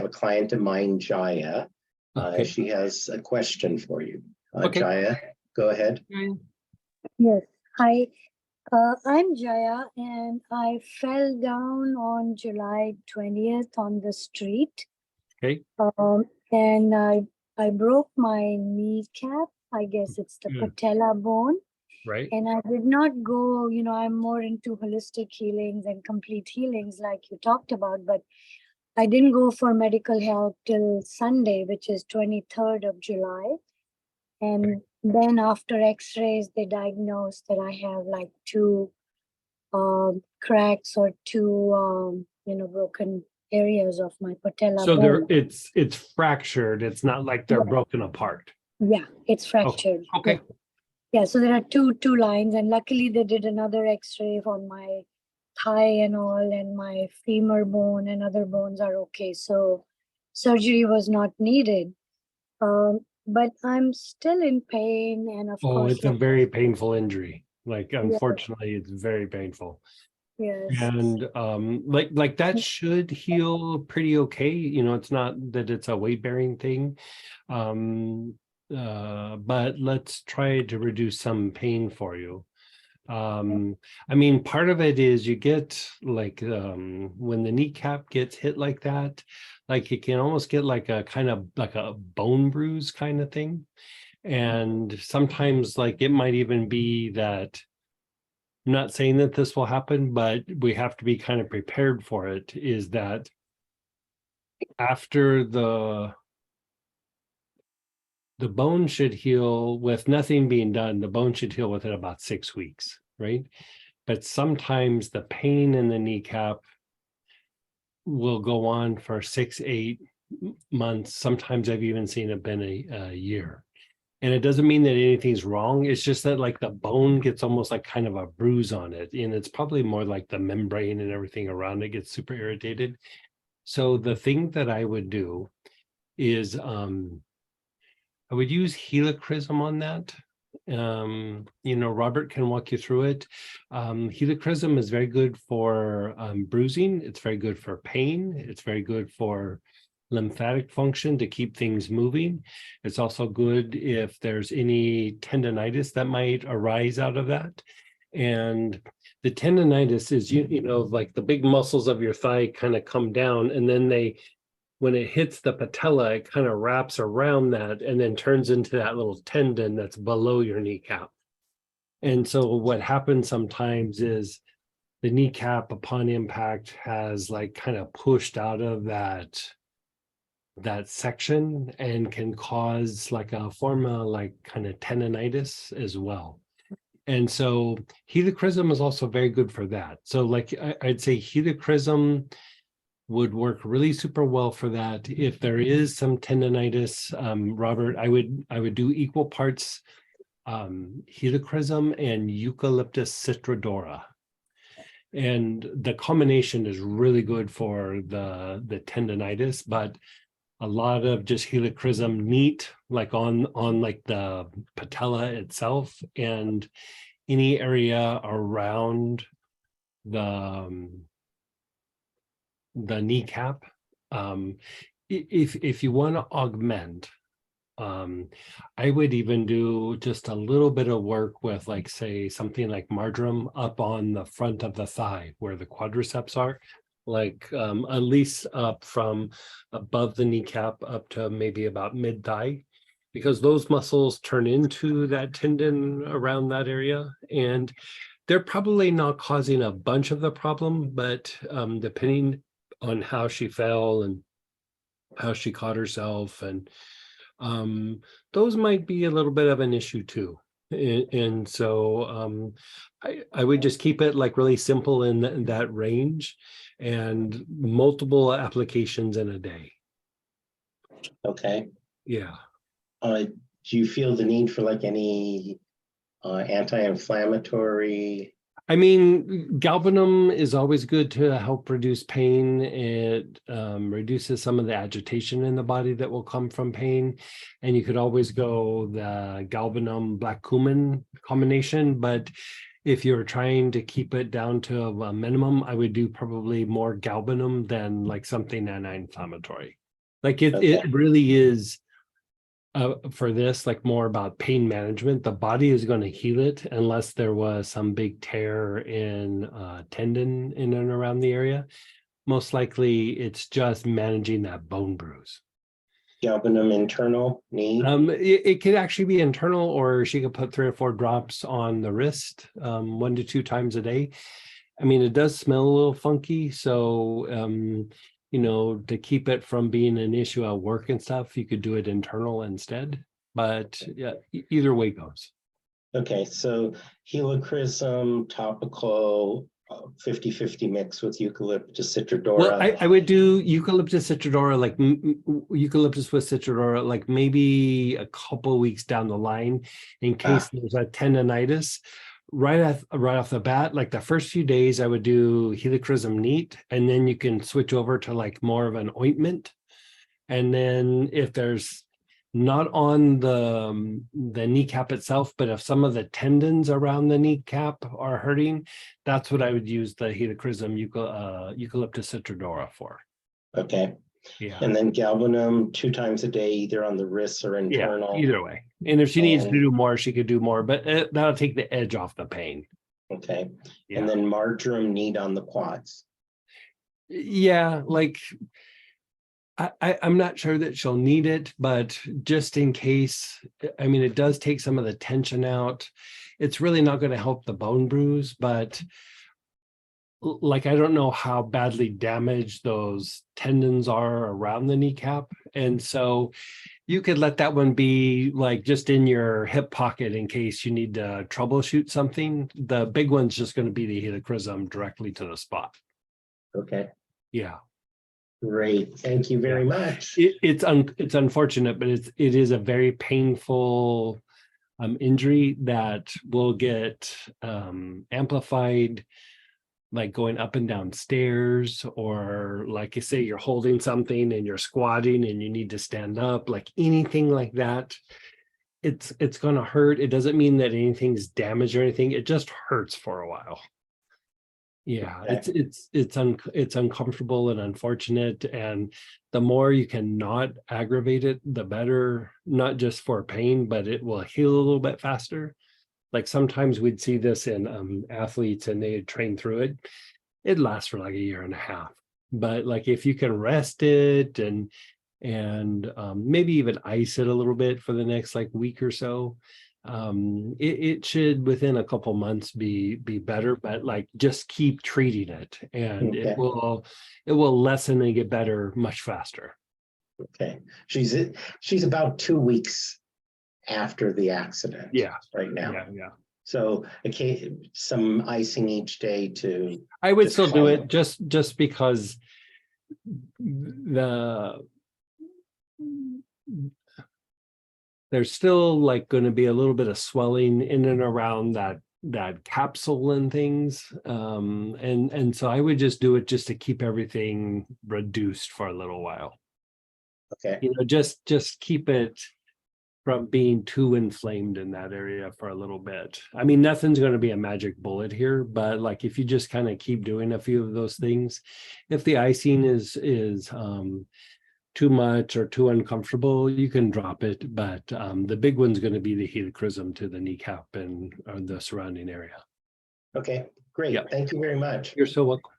a client of mine, Jaya. Okay. She has a question for you. Okay. Jaya, go ahead. Yes. Hi, I'm Jaya, and I fell down on July 20th on the street. Okay. And I broke my kneecap. I guess it's the patella bone. Right. And I did not go, I'm more into holistic healings and complete healings like you talked about, but I didn't go for medical help till Sunday, which is 23rd of July. And then after x-rays, they diagnosed that I have like two cracks or two, broken areas of my patella So bone. it's fractured. It's not like they're broken apart. Yeah, it's fractured. Okay. Yeah, so there are two lines, and luckily they did another x-ray on my thigh and all, and my femur bone and other bones are okay. So surgery was not needed. But I'm still in pain, and of course, It's a very painful injury. Like, unfortunately, it's very painful. yes. And like that should heal pretty okay. It's not that it's a weight-bearing thing. But let's try to reduce some pain for you. I mean, part of it is you get like when the kneecap gets hit like that, like it can almost get like a kind of like a bone bruise kind of thing. And sometimes like it might even be that, I'm not saying that this will happen, but we have to be kind of prepared for it, is that after the bone should heal with nothing being done, the bone should heal within about 6 weeks, right? But sometimes the pain in the kneecap will go on for 6, 8 months. Sometimes I've even seen it been a year. And it doesn't mean that anything's wrong. It's just that like the bone gets almost like kind of a bruise on it. And it's probably more like the membrane and everything around it gets super irritated. So the thing that I would do is I would use helichrysum on that. Robert can walk you through it. Helichrysum is very good for bruising. It's very good for pain. It's very good for lymphatic function to keep things moving. It's also good if there's any tendonitis that might arise out of that. And the tendonitis is, like the big muscles of your thigh kind of come down, and then when it hits the patella, it kind of wraps around that and then turns into that little tendon that's below your kneecap. And so what happens sometimes is the kneecap upon impact has like kind of pushed out of that section and can cause like a form of like kind of tendonitis as well. And so helichrysum is also very good for that. So like I'd say helichrysum would work really super well for that. If there is some tendonitis, Robert, I would do equal parts helichrysum and Eucalyptus citrodora. And the combination is really good for the tendonitis, but a lot of just helichrysum neat, like on like the patella itself and any area around the kneecap. If you want to augment, I would even do just a little bit of work with, like, say, something like marjoram up on the front of the thigh where the quadriceps are, like at least up from above the kneecap up to maybe about mid-thigh, because those muscles turn into that tendon around that area. And they're probably not causing a bunch of the problem, but depending on how she fell and how she caught herself, and those might be a little bit of an issue too. And so I would just keep it like really simple in that range, and multiple applications in a day. Okay. Yeah. Do you feel the need for like any anti-inflammatory? I mean, galbanum is always good to help reduce pain. It reduces some of the agitation in the body that will come from pain. And you could always go the galbanum black cumin combination. But if you're trying to keep it down to a minimum, I would do probably more galbanum than like something anti-inflammatory. Like it Okay. really is for this, like more about pain management. The body is going to heal it unless there was some big tear in tendon in and around the area. Most likely it's just managing that bone bruise. Galbanum internal knee. It could actually be internal, or she could put 3 or 4 drops on the wrist 1 to 2 times a day. I mean, it does smell a little funky, so you know, to keep it from being an issue at work and stuff, you could do it internal instead. But yeah, either way goes. Okay, so helichrysum topical 50-50 mix with Eucalyptus citrodora. Well, I would do Eucalyptus citrodora, like Eucalyptus with citrodora, like maybe a couple weeks down the line, in case there's a tendonitis. Right off the bat, like the first few days, I would do helichrysum neat, and then you can switch over to like more of an ointment. And then if there's not on the kneecap itself, but if some of the tendons around the kneecap are hurting, that's what I would use the helichrysum Eucalyptus citrodora for. Okay, Yeah. and then galbanum 2 times a day, either on the wrists or Yeah, internal. either way. And if she needs to And- do more, she could do more, but that'll take the edge off the pain. Okay, Yeah. and then marjoram neat on the quads. Yeah, like I'm not sure that she'll need it, but just in case, I mean, it does take some of the tension out. It's really not going to help the bone bruise, but like, I don't know how badly damaged those tendons are around the kneecap. And so you could let that one be like just in your hip pocket in case you need to troubleshoot something. The big one's just going to be the helichrysum directly to the spot. Okay, Yeah. great. Thank you very much. It's unfortunate, but it is a very painful injury that will get amplified, like going up and down stairs, or like you say, you're holding something and you're squatting and you need to stand up, like anything like that. It's going to hurt. It doesn't mean that anything's damaged or anything. It just hurts for a while. Yeah, Okay. it's uncomfortable and unfortunate, and the more you can not aggravate it, the better. Not just for pain, but it will heal a little bit faster. Like sometimes we'd see this in athletes, and they'd train through it. It lasts for like 1.5 years. But like if you can rest it and maybe even ice it a little bit for the next like week or so, it should within a couple months be better. But like just keep treating it, and Okay. it will lessen and get better much faster. Okay, she's about 2 weeks after the accident. Yeah. Right now. Yeah. So okay, some icing each day to. I would Just still do calm. it just because there's still like going to be a little bit of swelling in and around that capsule and things. And so I would just do it just to keep everything reduced for a little while. Okay, You know, just keep it from being too inflamed in that area for a little bit. I mean, nothing's going to be a magic bullet here, but like if you just kind of keep doing a few of those things, if the icing is too much or too uncomfortable, you can drop it. But the big one's going to be the helichrysum to the kneecap and the surrounding area. okay, great. Yeah. Thank you very much. You're so welcome.